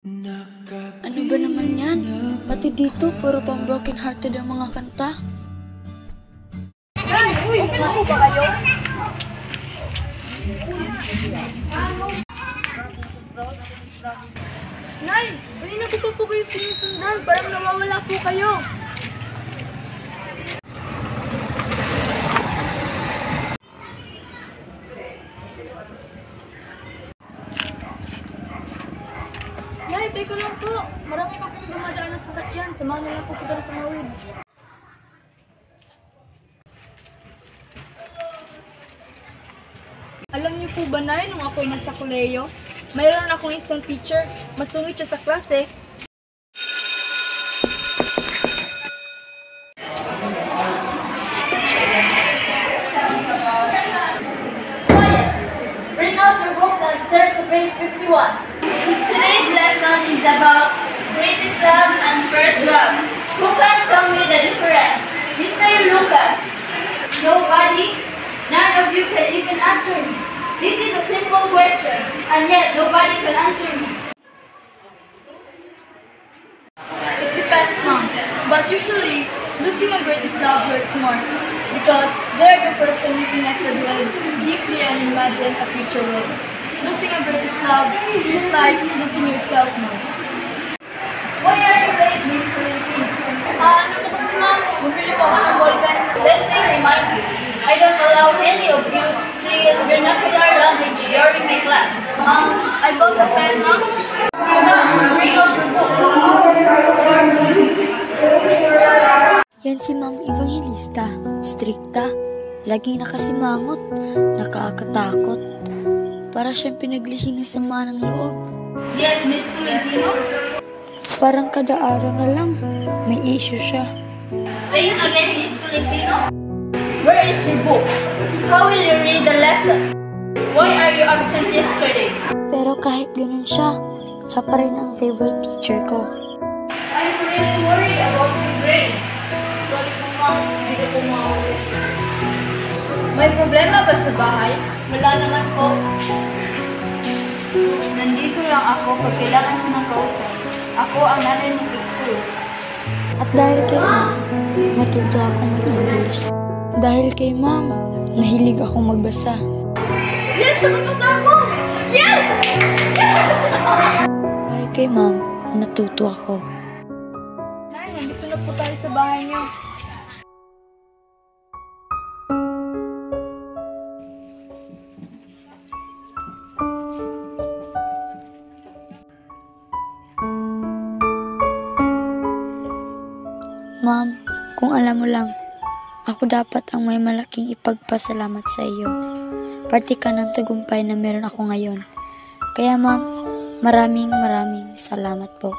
Ano ba naman yan? Pati dito, puro pang broken hearted ang mga kanta. Okay na po ba kayo? Nay, kanina ko pa po kayo sinusundan. Parang nawawala po kayo. Nay, teka lang po. Marami pa pong dumadaan na sasakyan. Samahan na lang po kitang tumawid. Alam niyo po ba, Nay, nung ako nasa koleyo, mayroon akong isang teacher. Masungit siya sa klase. Quiet! Bring out your books and turn to page 51. Today's lesson is about greatest love and first love. Who can tell me the difference? Mr. Lucas. Nobody? None of you can even answer me. This is a simple question, and yet nobody can answer me. It depends, Mom. But usually, losing a greatest love hurts more because they're the person you connected with deeply and imagine a future with. Losing a greatest love feels like losing yourself more. Why are you late, Miss Trinity? Ano po kasi, Ma'am? Bumili po ako ng ballpen. Let me remind you, I don't allow any of you to use vernacular language during my class. I bought a pen, Ma'am. Sit down and bring out your books. Yan si Ma'am Evangelista, strikta, laging nakasimangot, nakakatakot. Para siyang pinaglihi ng sama ng loob. Yes, Miss Tolentino? Parang kada araw na lang, may issue siya. Playing again, Miss Tolentino? Where is your book? How will you read the lesson? Why are you absent yesterday? Pero kahit ganun siya pa rin ang favorite teacher ko. I'm really worried about your grades. Sorry po, Ma'am. Hindi ko po maulit. May problema ba sa bahay? Wala naman po. Nandito lang ako pag kailangan mo ng kausap. Ako ang nanay mo sa school. At dahil kay Ma'am, natuto akong mag-English. Dahil kay Ma'am, nahilig akong magbasa. Yes! Nakabasa ako! Yes! Yes! Dahil kay Ma'am, natuto ako. Nay, nandito na po tayo sa bahay niyo. Ma'am, kung alam mo lang, ako dapat ang may malaking ipagpasalamat sa iyo. Parte ka ng tagumpay na meron ako ngayon. Kaya ma'am, maraming salamat po.